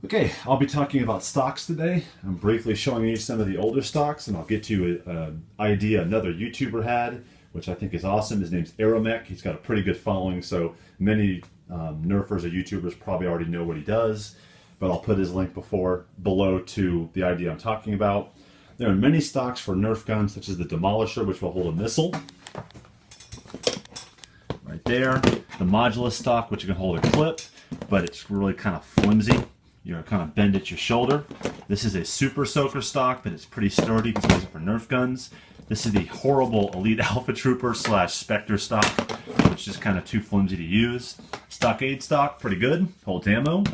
Okay, I'll be talking about stocks today. I'm briefly showing you some of the older stocks, and I'll get you an idea another YouTuber had, which I think is awesome. His name's Aeromech. He's got a pretty good following, so many nerfers or YouTubers probably already know what he does, but I'll put his link below to the idea I'm talking about. There are many stocks for Nerf guns, such as the Demolisher, which will hold a missile. Right there. The Modulus stock, which can hold a clip, but it's really kind of flimsy. You're kind of bend at your shoulder. This is a Super Soaker stock, but it's pretty sturdy. You can use it for Nerf guns. This is the horrible Elite Alpha Trooper / Spectre stock, which is kind of too flimsy to use. Stockade stock, pretty good, holds ammo.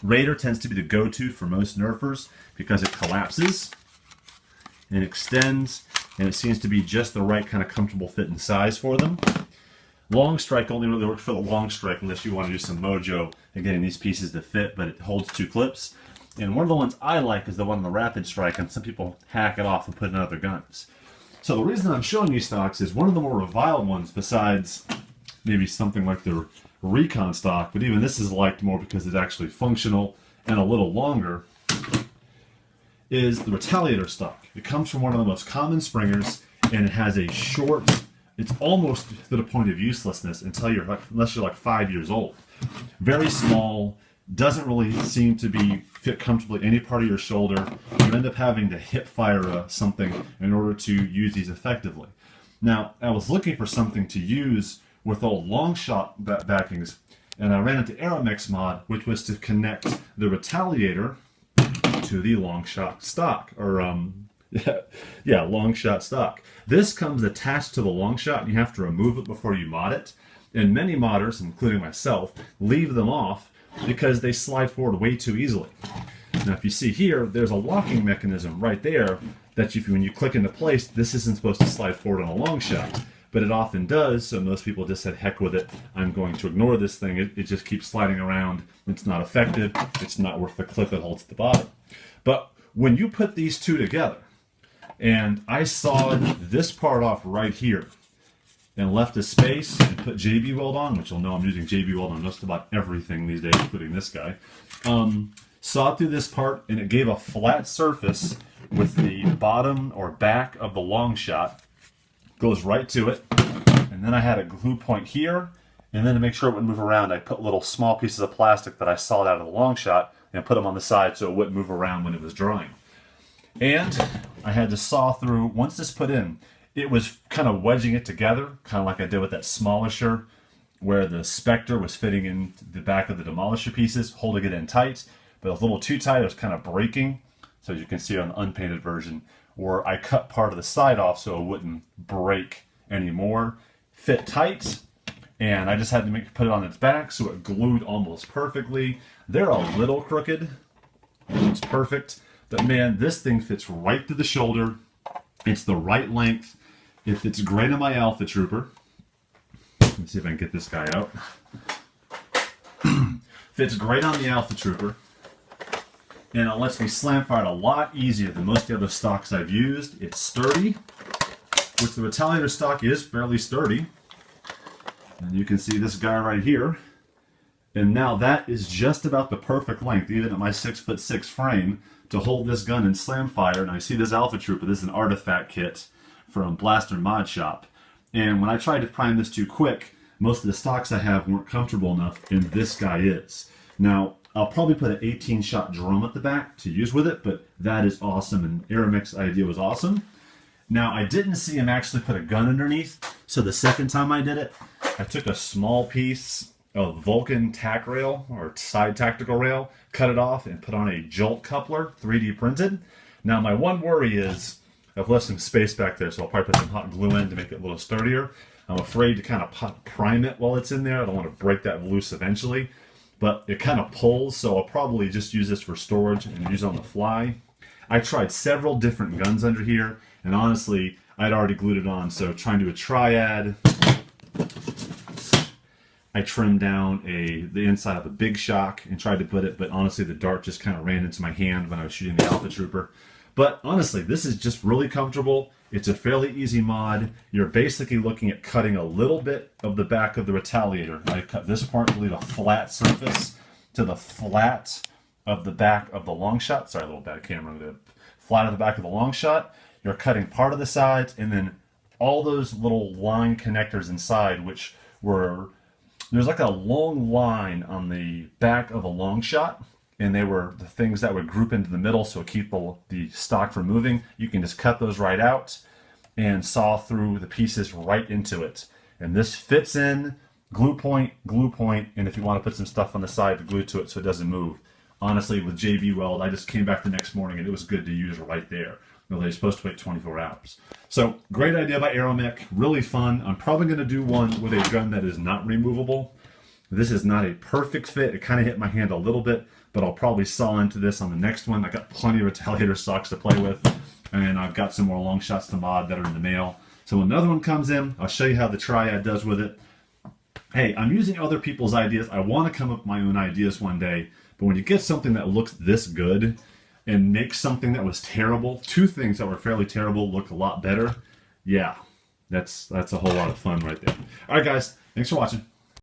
Raider tends to be the go-to for most Nerfers because it collapses and extends, and it seems to be just the right kind of comfortable fit and size for them. Long strike only really works for the long strike unless you want to do some mojo and getting these pieces to fit, but it holds 2 clips. And one of the ones I like is the one in the rapid strike, and some people hack it off and put it in other guns. So the reason I'm showing you stocks is one of the more reviled ones, besides maybe something like the Recon stock, but even this is liked more because it's actually functional and a little longer, is the Retaliator stock. It comes from one of the most common springers, and it has a short, it's almost to the point of uselessness unless you're like 5 years old. Very small, doesn't really seem to be fit comfortably any part of your shoulder. You end up having to hip fire something in order to use these effectively. Now, I was looking for something to use with old Longshot backings, and I ran into Aeromech's mod, which was to connect the Retaliator to the Longshot stock, or Longshot stock. This comes attached to the Longshot, and you have to remove it before you mod it. And many modders, including myself, leave them off because they slide forward way too easily. Now, if you see here, there's a locking mechanism right there that when you click into place, this isn't supposed to slide forward on a Longshot, but it often does. So most people just said, heck with it, I'm going to ignore this thing. It just keeps sliding around. It's not effective. It's not worth the clip it holds at the bottom. But when you put these two together, and I sawed this part off right here and left a space and put JB Weld on, which you'll know I'm using JB Weld on just about everything these days, including this guy. Sawed through this part, and it gave a flat surface with the bottom or back of the Longshot. Goes right to it. And then I had a glue point here, and then to make sure it wouldn't move around, I put little small pieces of plastic that I sawed out of the Longshot and put them on the side so it wouldn't move around when it was drying. And I had to saw through, once this put in, it was kind of wedging it together, kind of like I did with that Smallisher, where the Spectre was fitting in the back of the Demolisher pieces, holding it in tight, but it was a little too tight, it was kind of breaking, so as you can see on the unpainted version, where I cut part of the side off so it wouldn't break anymore. Fit tight, and I just had to put it on its back so it glued almost perfectly. They're a little crooked, it's perfect. But man, this thing fits right through the shoulder. It's the right length. It fits great on my Alpha Trooper. Let me see if I can get this guy out. Fits great on the Alpha Trooper. And it lets me slam fire it a lot easier than most of the other stocks I've used. It's sturdy, which the Retaliator stock is fairly sturdy. And you can see this guy right here. And now that is just about the perfect length, even at my 6'6" frame, to hold this gun and slam fire. And I see this Alpha Trooper. This is an artifact kit from Blaster Mod Shop. And when I tried to prime this too quick, most of the stocks I have weren't comfortable enough, and this guy is. Now, I'll probably put an 18-shot drum at the back to use with it, but that is awesome, and Aeromech's idea was awesome. Now, I didn't see him actually put a gun underneath, so the second time I did it, I took a small piece of Vulcan tack rail, or side tactical rail, cut it off, and put on a Jolt coupler, 3D printed. Now, my one worry is I've left some space back there, so I'll probably put some hot glue in to make it a little sturdier. I'm afraid to kind of prime it while it's in there. I don't want to break that loose eventually. But it kind of pulls, so I'll probably just use this for storage and use it on the fly. I tried several different guns under here, and honestly, I'd already glued it on, so trying to do a triad, I trimmed down the inside of a Big Shock and tried to put it, but honestly the dart just kind of ran into my hand when I was shooting the Alpha Trooper. But honestly, this is just really comfortable. It's a fairly easy mod. You're basically looking at cutting a little bit of the back of the Retaliator. I cut this part to leave a flat surface to the flat of the back of the Longshot. Sorry, a little bad camera. The flat of the back of the Longshot. You're cutting part of the sides, and then all those little line connectors inside, which were, there's like a long line on the back of a Longshot, and they were the things that would group into the middle so keep the stock from moving. You can just cut those right out and saw through the pieces right into it. And this fits in, glue point, and if you want to put some stuff on the side to glue to it so it doesn't move. Honestly, with JB Weld, I just came back the next morning and it was good to use right there. No, they're supposed to wait 24 hours. So, great idea by Aeromech, really fun. I'm probably going to do one with a gun that is not removable. This is not a perfect fit. It kind of hit my hand a little bit, but I'll probably saw into this on the next one. I got plenty of Retaliator stocks to play with, and I've got some more Longshots to mod that are in the mail. So when another one comes in, I'll show you how the Triad does with it. Hey, I'm using other people's ideas. I want to come up with my own ideas one day, but when you get something that looks this good and make something that was terrible, two things that were fairly terrible look a lot better, yeah, that's a whole lot of fun right there. All right, guys, thanks for watching.